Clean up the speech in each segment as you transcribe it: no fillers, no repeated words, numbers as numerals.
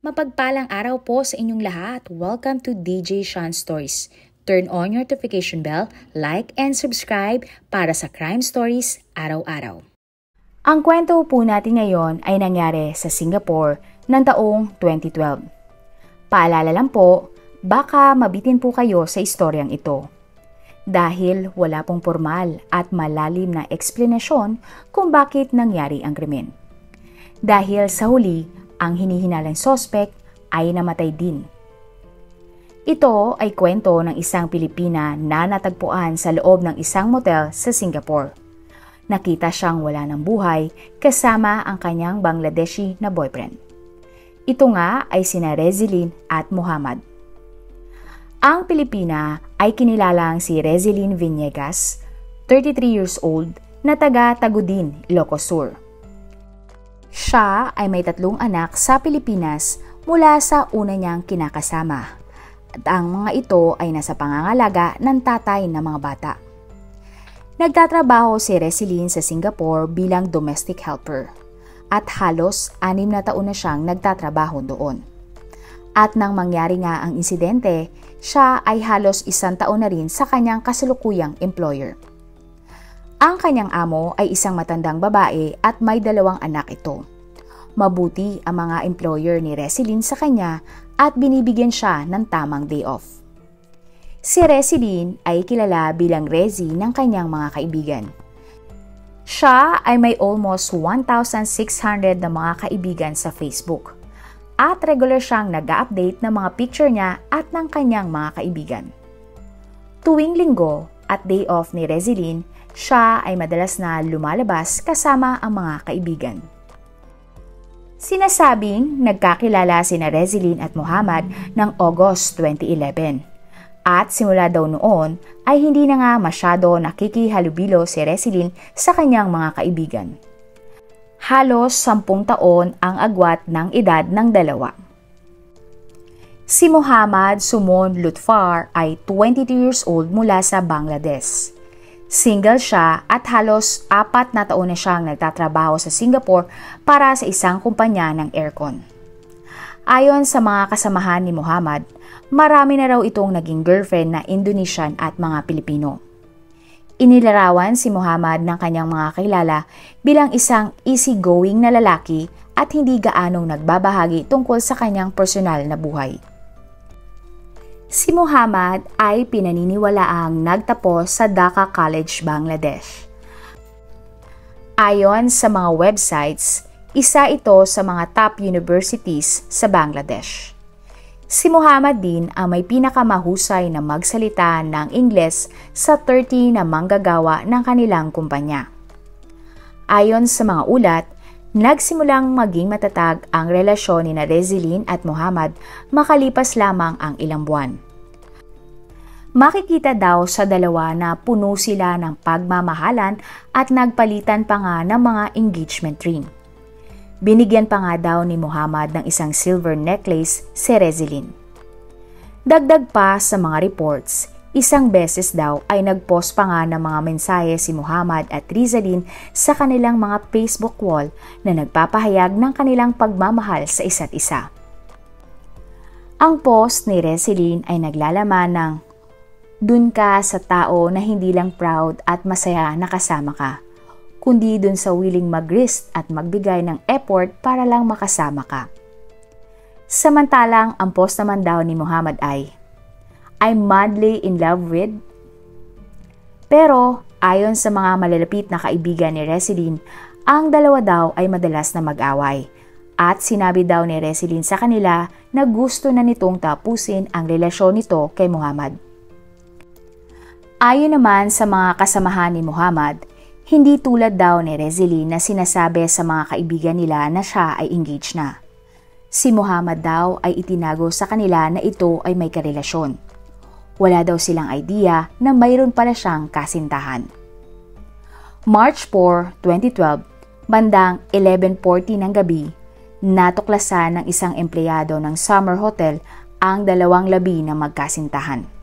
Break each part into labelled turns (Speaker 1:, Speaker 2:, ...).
Speaker 1: Mapagpalang araw po sa inyong lahat. Welcome to DJ Sean Stories. Turn on your notification bell, like and subscribe para sa crime stories araw-araw. Ang kwento po natin ngayon ay nangyari sa Singapore ng taong 2012. Paalala lang po, baka mabitin po kayo sa istoryang ito. Dahil wala pong formal at malalim na eksplanasyon kung bakit nangyari ang krimen. Dahil sa huli, ang hinihinalang sospek ay namatay din. Ito ay kwento ng isang Pilipina na natagpuan sa loob ng isang motel sa Singapore. Nakita siyang wala ng buhay kasama ang kanyang Bangladeshi na boyfriend. Ito nga ay sina Rezilyn at Muhammad. Ang Pilipina ay kinilalang si Rezilyn Villegas, 33 years old, na taga Tagudin, Ilocos Sur. Siya ay may 3 anak sa Pilipinas mula sa una niyang kinakasama at ang mga ito ay nasa pangangalaga ng tatay ng mga bata. Nagtatrabaho si Rezilyn sa Singapore bilang domestic helper at halos 6 na taon na siyang nagtatrabaho doon. At nang mangyari nga ang insidente, siya ay halos 1 taon na rin sa kanyang kasalukuyang employer. Ang kanyang amo ay isang matandang babae at may 2 anak ito. Mabuti ang mga employer ni Rezilyn sa kanya at binibigyan siya ng tamang day off. Si Rezilyn ay kilala bilang Rezi ng kanyang mga kaibigan. Siya ay may almost 1,600 na mga kaibigan sa Facebook at regular siyang nag-update ng mga picture niya at ng kanyang mga kaibigan. Tuwing linggo at day off ni Rezilyn, siya ay madalas na lumalabas kasama ang mga kaibigan. Sinasabing nagkakilala sina Rezilyn at Muhammad ng August 2011 at simula daw noon ay hindi na nga masyado nakikihalubilo si Rezilyn sa kanyang mga kaibigan. Halos 10 taon ang agwat ng edad ng dalawa. Si Muhammad Sumon Lutfar ay 22 years old mula sa Bangladesh. Single siya at halos 4 na taon na siyang nagtatrabaho sa Singapore para sa isang kumpanya ng aircon. Ayon sa mga kasamahan ni Muhammad, marami na raw itong naging girlfriend na Indonesian at mga Pilipino. Inilarawan si Muhammad ng kanyang mga kilala bilang isang easygoing na lalaki at hindi gaanong nagbabahagi tungkol sa kanyang personal na buhay. Si Muhammad ay pinaniniwalaang nagtapos sa Dhaka College, Bangladesh. Ayon sa mga websites, isa ito sa mga top universities sa Bangladesh. Si Muhammad din ang may pinakamahusay na magsalita ng Ingles sa 30 na manggagawa ng kanilang kumpanya. Ayon sa mga ulat, nagsimulang maging matatag ang relasyon ni Rezilyn at Muhammad makalipas lamang ang ilang buwan. Makikita daw sa dalawa na puno sila ng pagmamahalan at nagpalitan pa nga ng mga engagement ring. Binigyan pa nga daw ni Muhammad ng isang silver necklace si Rezilyn. Dagdag pa sa mga reports, isang beses daw ay nagpost pa nga ng mga mensahe si Muhammad at Rezilyn sa kanilang mga Facebook wall na nagpapahayag ng kanilang pagmamahal sa isa't isa. Ang post ni Rezilyn ay naglalaman ng "Dun ka sa tao na hindi lang proud at masaya na kasama ka, kundi dun sa willing mag-risk at magbigay ng effort para lang makasama ka." Samantalang ang post naman daw ni Muhammad ay, "I'm madly in love with." Pero ayon sa mga malalapit na kaibigan ni Rezilyn, ang dalawa daw ay madalas na mag-away. At sinabi daw ni Rezilyn sa kanila na gusto na nitong tapusin ang relasyon nito kay Muhammad. Ayon naman sa mga kasamahan ni Muhammad, hindi tulad daw ni Rezilyn na sinasabi sa mga kaibigan nila na siya ay engaged na. Si Muhammad daw ay itinago sa kanila na ito ay may karelasyon. Wala daw silang idea na mayroon pala siyang kasintahan. March 4, 2012, bandang 11:40 ng gabi, natuklasan ng isang empleyado ng Summer Hotel ang 2 labi na magkasintahan.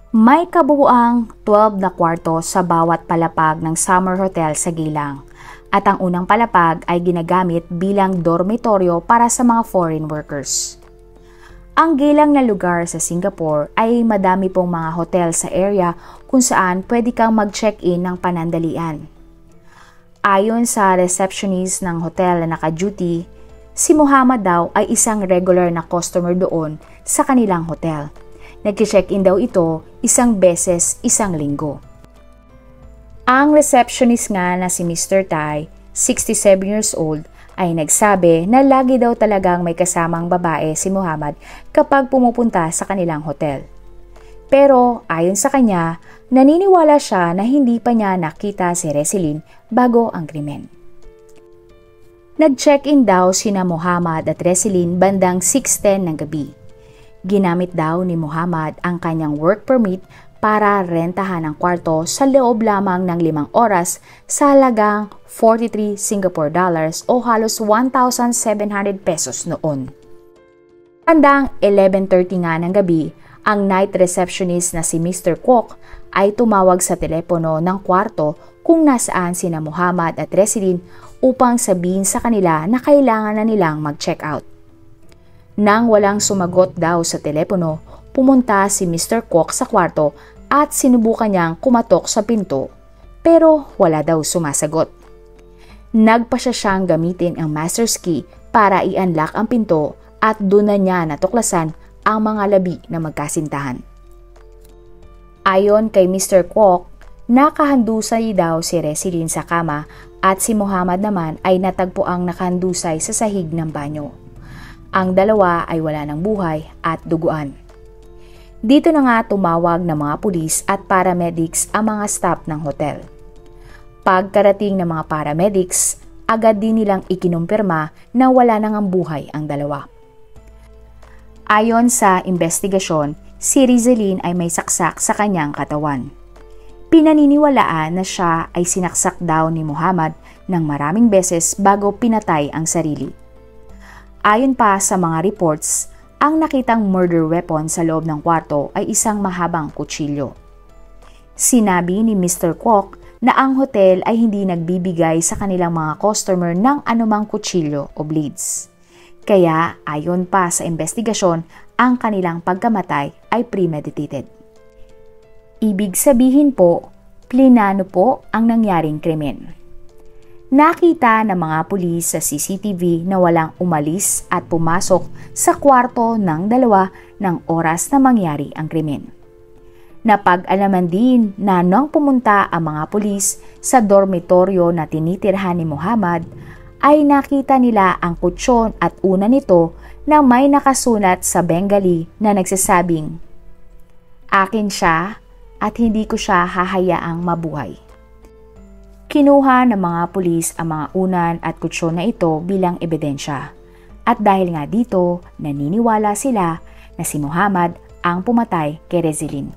Speaker 1: May kabuuang 12 na kwarto sa bawat palapag ng Summer Hotel sa Gilang at ang unang palapag ay ginagamit bilang dormitoryo para sa mga foreign workers. Ang gilang na lugar sa Singapore ay madami pong mga hotel sa area kung saan pwede kang mag-check-in ng panandalian. Ayon sa receptionist ng hotel na naka-duty, si Muhammad daw ay isang regular na customer doon sa kanilang hotel. Nag-check-in daw ito isang beses isang linggo. Ang receptionist nga na si Mr. Tai, 67 years old, ay nagsabi na lagi daw talagang may kasamang babae si Muhammad kapag pumupunta sa kanilang hotel. Pero ayon sa kanya, naniniwala siya na hindi pa niya nakita si Resilin bago ang krimen. Nag-check-in daw sina Muhammad at Resilin bandang 6:10 ng gabi. Ginamit daw ni Muhammad ang kanyang work permit para rentahan ang kwarto sa loob lamang ng 5 oras sa halagang 43 Singapore dollars o halos 1,700 pesos noon. Bandang 11:30 nga ng gabi, ang night receptionist na si Mr. Kwok ay tumawag sa telepono ng kwarto kung nasaan sina Muhammad at Resilin upang sabihin sa kanila na kailangan na nilang mag-check out. Nang walang sumagot daw sa telepono, pumunta si Mr. Kwok sa kwarto at sinubukan niyang kumatok sa pinto pero wala daw sumasagot. Nagpasya siyang gamitin ang master's key para i-unlock ang pinto at doon na niya natuklasan ang mga labi na magkasintahan. Ayon kay Mr. Kwok, nakahandusay daw si Resilin sa kama at si Muhammad naman ay natagpuang nakahandusay sa sahig ng banyo. Ang dalawa ay wala ng buhay at duguan. Dito na nga tumawag ng mga pulis at paramedics ang mga staff ng hotel. Pagkarating ng mga paramedics, agad din nilang ikinumpirma na wala nang ang buhay ang dalawa. Ayon sa investigasyon, si Resilin ay may saksak sa kanyang katawan. Pinaniniwalaan na siya ay sinaksak daw ni Muhammad ng maraming beses bago pinatay ang sarili. Ayon pa sa mga reports, ang nakitang murder weapon sa loob ng kwarto ay isang mahabang kutsilyo. Sinabi ni Mr. Kwok na ang hotel ay hindi nagbibigay sa kanilang mga customer ng anumang kutsilyo o blades. Kaya ayon pa sa investigasyon, ang kanilang pagkamatay ay premeditated. Ibig sabihin po, plinano po ang nangyaring krimen. Nakita ng mga pulis sa CCTV na walang umalis at pumasok sa kwarto ng dalawa ng oras na mangyari ang krimen. Napag-alaman din na nang pumunta ang mga pulis sa dormitoryo na tinitirhan ni Muhammad, ay nakita nila ang kutsyon at una nito na may nakasulat sa Bengali na nagsasabing, "Akin siya at hindi ko siya hahayaang mabuhay." Kinuha ng mga pulis ang mga unan at kutsyon na ito bilang ebidensya. At dahil nga dito, naniniwala sila na si Muhammad ang pumatay kay Resilin.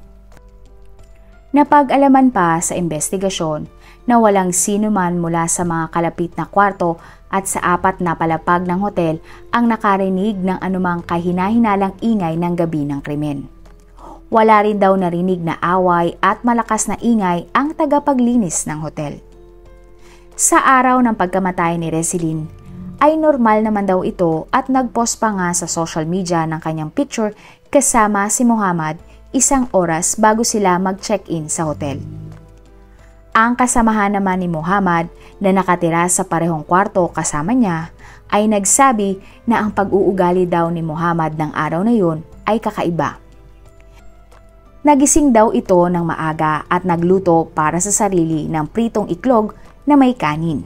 Speaker 1: Napag-alaman pa sa investigasyon na walang sino man mula sa mga kalapit na kwarto at sa 4 na palapag ng hotel ang nakarinig ng anumang kahina-hinalang ingay ng gabi ng krimen. Wala rin daw narinig na away at malakas na ingay ang tagapaglinis ng hotel. Sa araw ng pagkamatay ni Resilin, ay normal naman daw ito at nagpost pa nga sa social media ng kanyang picture kasama si Muhammad 1 oras bago sila mag-check-in sa hotel. Ang kasamahan naman ni Muhammad na nakatira sa parehong kwarto kasama niya ay nagsabi na ang pag-uugali daw ni Muhammad ng araw na yun ay kakaiba. Nagising daw ito ng maaga at nagluto para sa sarili ng pritong itlog na may kanin.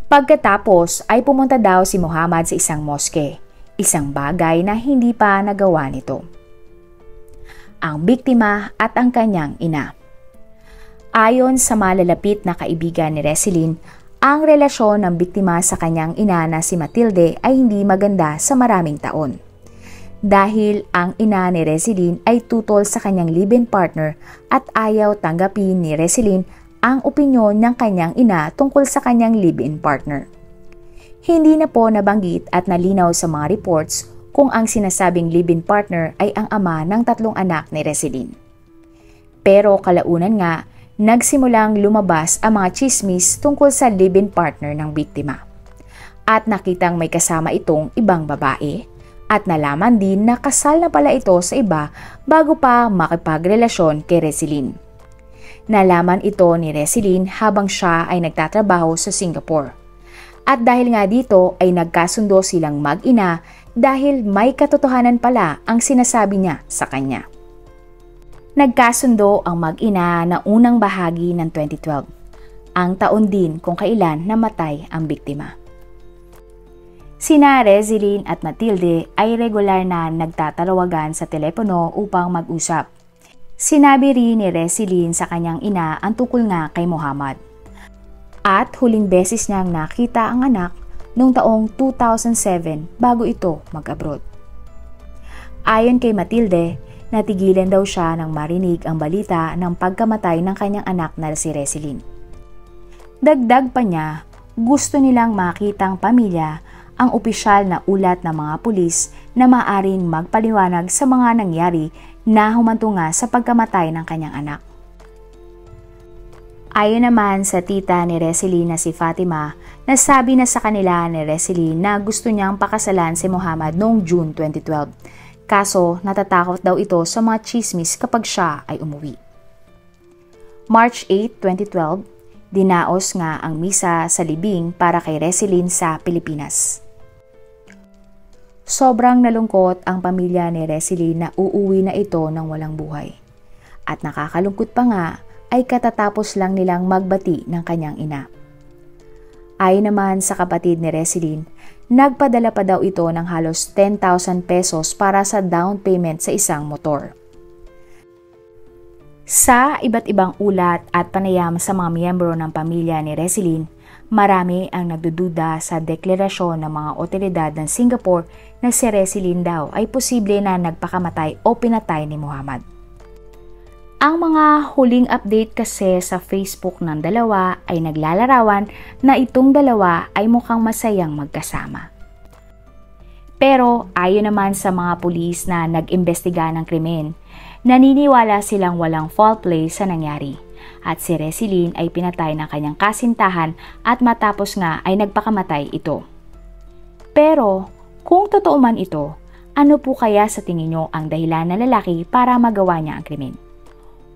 Speaker 1: Pagkatapos ay pumunta daw si Muhammad sa isang moske, isang bagay na hindi pa nagawa nito. Ang biktima at ang kanyang ina. Ayon sa malalapit na kaibigan ni Resilin, ang relasyon ng biktima sa kanyang ina na si Matilde ay hindi maganda sa maraming taon. Dahil ang ina ni Resilin ay tutol sa kanyang live-in partner at ayaw tanggapin ni Resilin ang opinyon ng kanyang ina tungkol sa kanyang live-in partner. Hindi na po nabanggit at nalinaw sa mga reports kung ang sinasabing live-in partner ay ang ama ng 3 anak ni Resilin. Pero kalaunan nga, nagsimulang lumabas ang mga chismis tungkol sa live-in partner ng biktima. At nakitang may kasama itong ibang babae at nalaman din na kasal na pala ito sa iba bago pa makipagrelasyon kay Resilyn. Nalaman ito ni Resilyn habang siya ay nagtatrabaho sa Singapore. At dahil nga dito ay nagkasundo silang mag-ina dahil may katotohanan pala ang sinasabi niya sa kanya. Nagkasundo ang mag-ina na unang bahagi ng 2012, ang taon din kung kailan namatay ang biktima. Sina Resilyn at Matilde ay regular na nagtatalawagan sa telepono upang mag-usap. Sinabi rin ni Resilyn sa kanyang ina ang tungkol nga kay Muhammad. At huling beses niyang nakita ang anak noong taong 2007 bago ito mag-abroad. Ayon kay Matilde, natigilan daw siya nang marinig ang balita ng pagkamatay ng kanyang anak na si Resilyn. Dagdag pa niya, gusto nilang makitang pamilya ang opisyal na ulat ng mga pulis na maaaring magpaliwanag sa mga nangyari na humantunga sa pagkamatay ng kanyang anak. Ayon naman sa tita ni Resilyn na si Fatima, nasabi na sa kanila ni Resilyn na gusto niyang pakasalan si Muhammad noong June 2012. Kaso natatakot daw ito sa mga chismis kapag siya ay umuwi. March 8, 2012, dinaos nga ang misa sa libing para kay Resilyn sa Pilipinas. Sobrang nalungkot ang pamilya ni Resilyn na uuwi na ito ng walang buhay. At nakakalungkot pa nga ay katatapos lang nilang magbati ng kanyang ina. Ayon naman sa kapatid ni Resilyn, nagpadala pa daw ito ng halos 10,000 pesos para sa down payment sa isang motor. Sa iba't ibang ulat at panayam sa mga miyembro ng pamilya ni Resilyn, marami ang nagdududa sa deklarasyon ng mga otoridad ng Singapore na si Resilyn daw ay posible na nagpakamatay o pinatay ni Muhammad. Ang mga huling update kasi sa Facebook ng dalawa ay naglalarawan na itong dalawa ay mukhang masayang magkasama. Pero ayon naman sa mga pulis na nag-imbestiga ng krimen, naniniwala silang walang foul play sa nangyari at si Resilyn ay pinatay ng kanyang kasintahan at matapos nga ay nagpakamatay ito. Pero kung totoo man ito, ano po kaya sa tingin nyo ang dahilan ng lalaki para magawa niya ang krimen?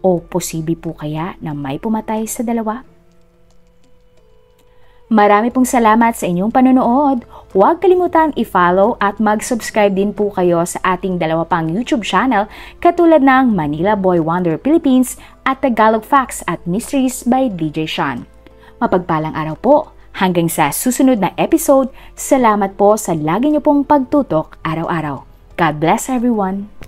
Speaker 1: O posible po kaya na may pumatay sa dalawa? Marami pong salamat sa inyong panonood. Huwag kalimutang i-follow at mag-subscribe din po kayo sa ating dalawa pang YouTube channel katulad ng Manila Boy Wonder Philippines at Tagalog Facts at Mysteries by DJ Sean. Mapagpalang araw po. Hanggang sa susunod na episode, salamat po sa lagi niyo pong pagtutok araw-araw. God bless everyone!